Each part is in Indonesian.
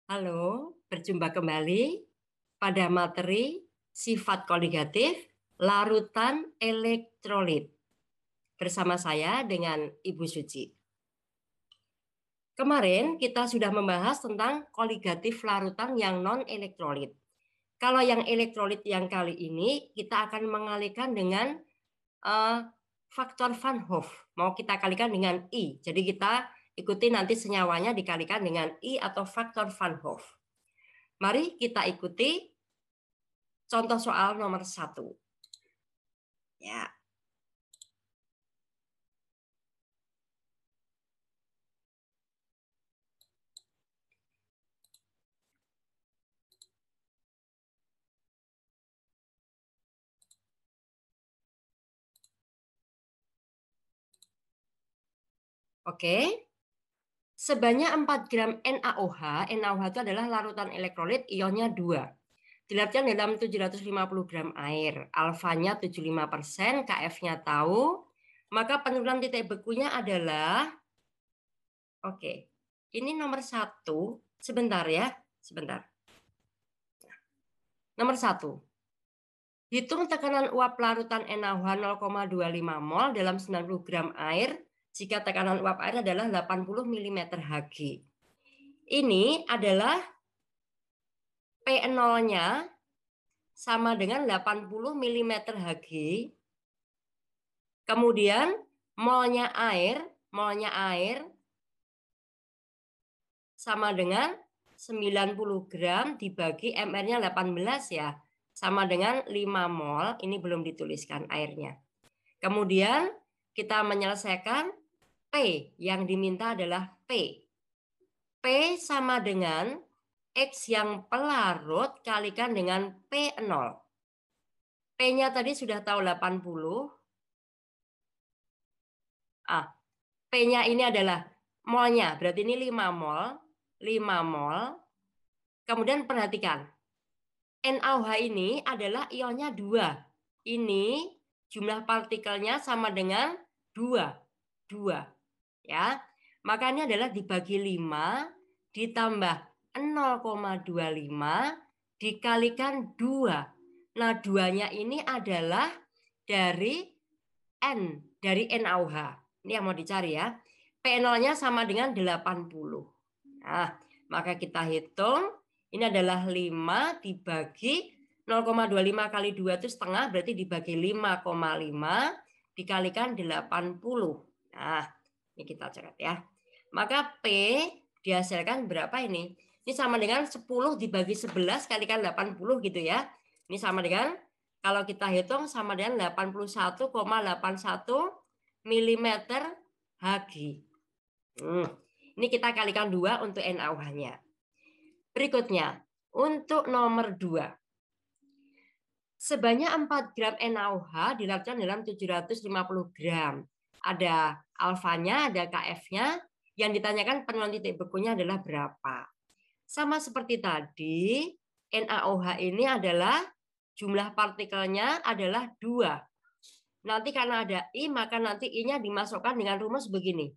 Halo, berjumpa kembali pada materi sifat koligatif larutan elektrolit bersama saya dengan Ibu Suci. Kemarin kita sudah membahas tentang koligatif larutan yang non-elektrolit. Kalau yang elektrolit yang kali ini kita akan mengalihkan dengan faktor Van Hoff. Mau kita kalikan dengan I. Jadi kita ikuti nanti senyawanya dikalikan dengan I atau faktor Van Hoff. Mari kita ikuti contoh soal nomor 1. Ya. Oke. Sebanyak 4 gram NaOH. NaOH itu adalah larutan elektrolit, ionnya 2. Dilarutkan dalam 750 gram air. Alfanya 75%, KF-nya tahu. Maka penurunan titik bekunya adalah, oke, ini nomor 1. Sebentar ya, sebentar. Nomor 1. Hitung tekanan uap larutan NaOH 0,25 mol dalam 90 gram air jika tekanan uap air adalah 80 mm Hg. Ini adalah P0-nya sama dengan 80 mm Hg. Kemudian molnya air sama dengan 90 gram dibagi MR-nya 18 ya. Sama dengan 5 mol, ini belum dituliskan airnya. Kemudian kita menyelesaikan P, yang diminta adalah P. P sama dengan X yang pelarut kalikan dengan P0. P-nya tadi sudah tahu 80. P-nya ini adalah molnya, berarti ini 5 mol. 5 mol. Kemudian perhatikan, NaOH ini adalah ionnya 2. Ini jumlah partikelnya sama dengan 2. 2. Ya. Makanya adalah dibagi 5 ditambah 0,25 dikalikan 2. Nah, 2-nya ini adalah dari N, dari NaOH. Ini yang mau dicari ya. P0-nya sama dengan 80. Nah, maka kita hitung. Ini adalah 5 dibagi 0,25 kali 2 itu setengah, berarti dibagi 5,5 dikalikan 80. Nah, ini kita catat ya. Maka P dihasilkan berapa ini? Ini sama dengan 10 dibagi 11 kalikan 80 gitu ya. Ini sama dengan, kalau kita hitung sama dengan 81,81 mm Hg. Ini kita kalikan 2 untuk NaOH-nya. Berikutnya, untuk nomor 2. Sebanyak 4 gram NaOH dilarutkan dalam 750 gram. Ada alfanya, ada KF-nya. Yang ditanyakan penurunan titik bekunya adalah berapa. Sama seperti tadi, NaOH ini adalah jumlah partikelnya adalah 2. Nanti karena ada I, maka nanti I-nya dimasukkan dengan rumus begini.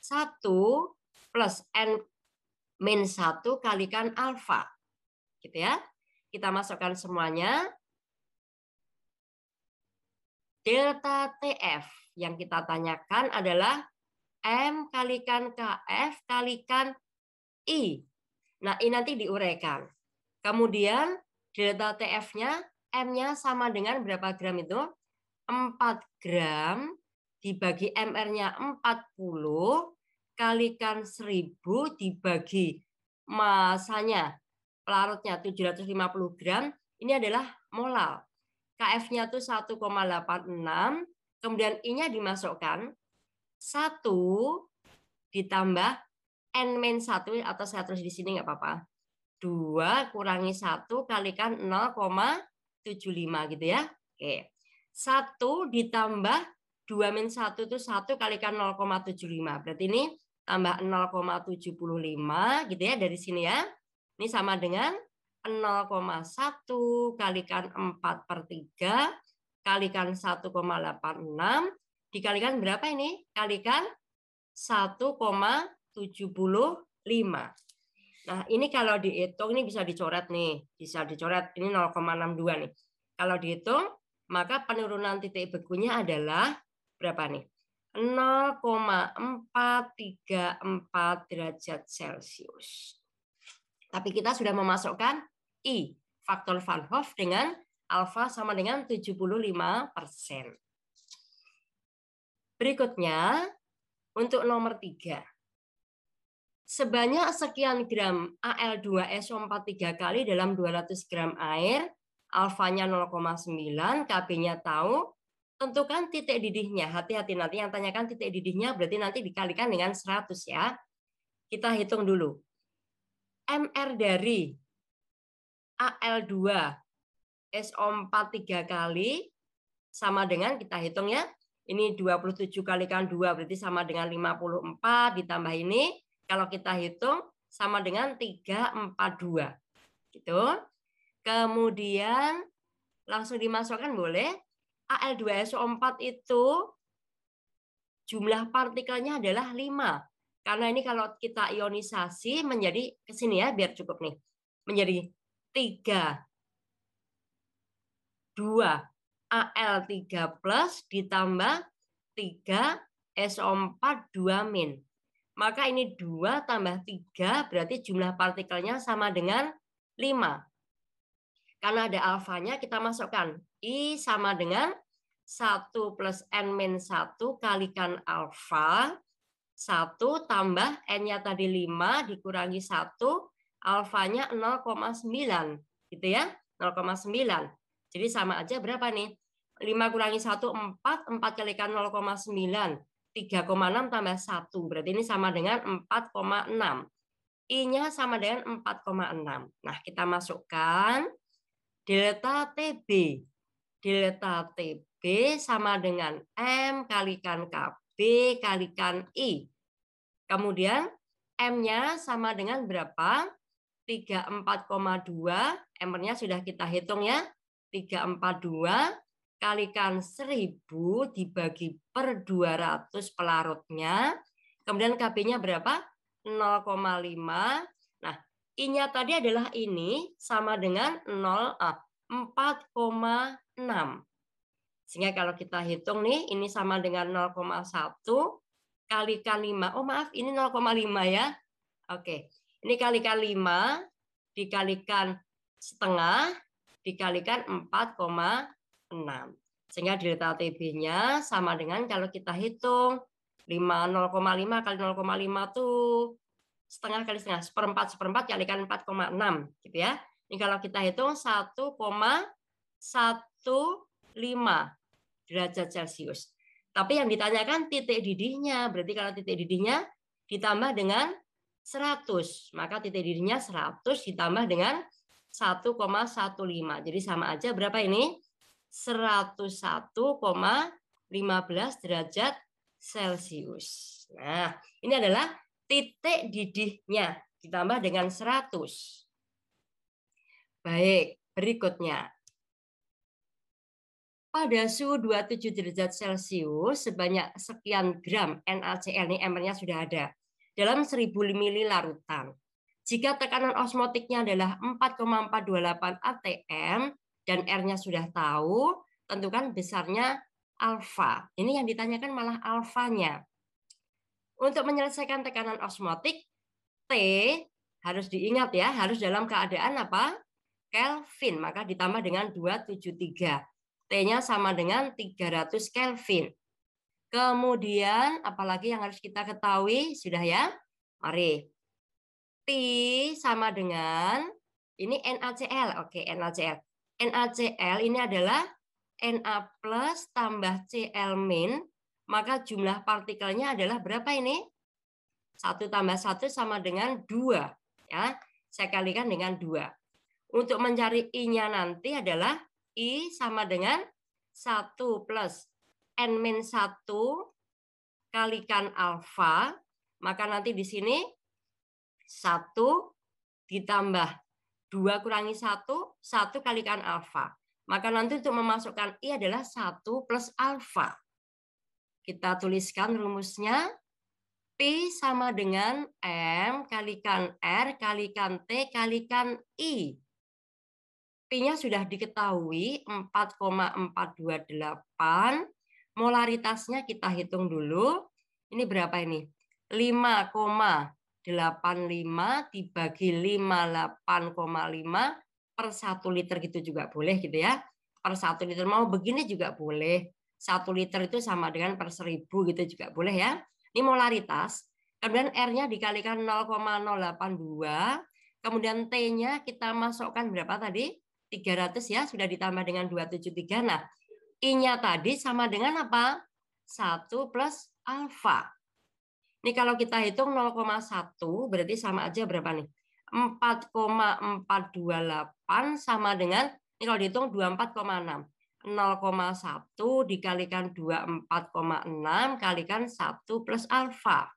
1 plus N min 1 kalikan alfa. Gitu ya. Kita masukkan semuanya. Delta TF yang kita tanyakan adalah M kalikan KF kalikan I. Nah, I nanti diuraikan. Kemudian delta TF-nya, M-nya sama dengan berapa gram itu? 4 gram dibagi MR-nya 40 kalikan 1000 dibagi masanya pelarutnya 750 gram, ini adalah molal. KF-nya tuh 1,86, kemudian I-nya dimasukkan 1 ditambah N-1 atau saya tulis di sini nggak apa-apa. 2 kurangi 1 kalikan 0,75 gitu ya. Oke. 1 ditambah 2 min 1 itu 1 kalikan 0,75. Berarti ini tambah 0,75 gitu ya dari sini ya. Ini sama dengan 0,1 kalikan 4/3 kalikan 1,86 dikalikan berapa ini? Kalikan 1,75. Nah, ini kalau dihitung ini bisa dicoret nih, bisa dicoret ini 0,62 nih. Kalau dihitung, maka penurunan titik bekunya adalah berapa nih? 0,434 derajat Celcius. Tapi kita sudah memasukkan I, faktor Van Hoff dengan alfa sama dengan 75%. Berikutnya, untuk nomor 3. Sebanyak sekian gram Al2SO4 3 kali dalam 200 gram air, alfanya 0,9, Kb-nya tahu, tentukan titik didihnya. Hati-hati nanti yang tanyakan titik didihnya berarti nanti dikalikan dengan 100 ya. Kita hitung dulu. MR dari Al2SO4 3 kali sama dengan, kita hitung ya, ini 27 kalikan 2 berarti sama dengan 54, ditambah ini, kalau kita hitung sama dengan 342. Gitu. Kemudian langsung dimasukkan boleh. Al2SO4 itu jumlah partikelnya adalah 5. Karena ini kalau kita ionisasi menjadi ke sini ya, biar cukup nih. Menjadi 3, 2 Al3 plus ditambah 3 SO4 2 min. Maka ini 2 tambah 3 berarti jumlah partikelnya sama dengan 5. Karena ada alfanya kita masukkan. I sama dengan 1 plus N-1 kalikan alfa. 1 tambah N-nya tadi 5 dikurangi 1. Alfanya 0,9. Gitu ya. 0,9. Jadi sama aja berapa nih? 5 kurangi 1, 4. 4 kalikan 0,9. 3,6 tambah 1. Berarti ini sama dengan 4,6. I-nya sama dengan 4,6. Nah, kita masukkan delta TB. Delta TB sama dengan M kalikan KB kalikan I. Kemudian M-nya sama dengan berapa? 34,2. M-nya sudah kita hitung ya. 342 kalikan 1000 dibagi per 200 pelarutnya. Kemudian KB-nya berapa? 0,5. Nah, I-nya tadi adalah ini sama dengan 4,6. Sehingga kalau kita hitung nih, ini sama dengan 0,1 kalikan 5. Oh maaf, ini 0,5 ya. Oke, ini kalikan 5 dikalikan setengah dikalikan 4,6. Sehingga delta TB-nya sama dengan kalau kita hitung 0,5 kali 0,5 tuh setengah kali setengah, seperempat kalikan 4,6 gitu ya. Ini kalau kita hitung 1,15 derajat Celcius. Tapi yang ditanyakan titik didihnya, berarti kalau titik didihnya ditambah dengan 100, maka titik didihnya 100 ditambah dengan 1,15. Jadi sama aja berapa ini? 101,15 derajat Celcius. Nah, ini adalah titik didihnya ditambah dengan 100. Baik, berikutnya. Pada suhu 27 derajat Celcius, sebanyak sekian gram NaCl, ini M-nya sudah ada, dalam 1000 ml larutan. Jika tekanan osmotiknya adalah 4,428 atm dan R-nya sudah tahu, tentukan besarnya alfa. Ini yang ditanyakan malah alfanya. Untuk menyelesaikan tekanan osmotik, T harus diingat ya, harus dalam keadaan apa? Kelvin, maka ditambah dengan 273. T-nya sama dengan 300 Kelvin. Kemudian, apalagi yang harus kita ketahui? Sudah ya? Mari. T sama dengan, ini NaCl. Oke, NaCl. NaCl ini adalah Na plus tambah Cl min, maka jumlah partikelnya adalah berapa ini? 1 tambah 1 sama dengan 2. Ya, saya kalikan dengan 2. Untuk mencari I-nya nanti adalah I sama dengan 1 plus N-1 kalikan alfa. Maka nanti di sini 1 ditambah 2 kurangi 1, 1 kalikan alfa. Maka nanti untuk memasukkan I adalah 1 plus alfa. Kita tuliskan rumusnya. P sama dengan M kalikan R kalikan T kalikan I. P-nya sudah diketahui 4,428. Molaritasnya kita hitung dulu. Ini berapa ini? 5,85 dibagi 58,5 per 1 liter gitu juga boleh gitu ya. Per 1 liter mau begini juga boleh. 1 liter itu sama dengan per 1000 gitu juga boleh ya. Ini molaritas. Kemudian R-nya dikalikan 0,082. Kemudian T-nya kita masukkan berapa tadi? 300 ya, sudah ditambah dengan 273. Nah, I-nya tadi sama dengan apa? 1 plus alfa. Ini kalau kita hitung 0,1 berarti sama aja berapa nih? 4,428 sama dengan, ini kalau dihitung 24,6. 0,1 dikalikan 24,6 kalikan 1 plus alfa.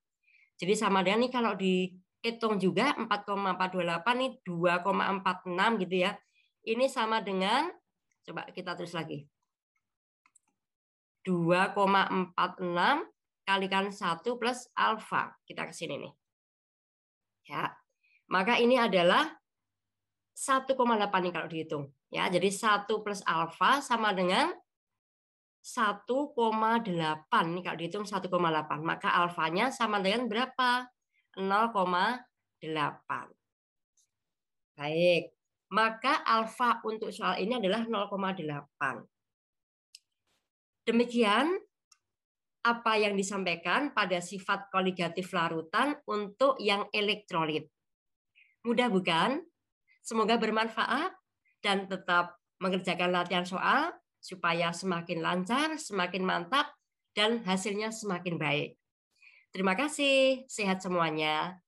Jadi sama dengan ini kalau dihitung juga 4,428 ini 2,46 gitu ya. Ini sama dengan, coba kita tulis lagi. 2,46 kalikan 1 plus alfa. Kita ke sini nih. Ya. Maka ini adalah 1,8 nih kalau dihitung. Ya, jadi 1 plus alfa sama dengan 1,8. Ini kalau dihitung 1,8. Maka alfanya sama dengan berapa? 0,8. Baik. Maka alfa untuk soal ini adalah 0,8. Demikian apa yang disampaikan pada sifat koligatif larutan untuk yang elektrolit. Mudah bukan? Semoga bermanfaat dan tetap mengerjakan latihan soal supaya semakin lancar, semakin mantap, dan hasilnya semakin baik. Terima kasih, sehat semuanya.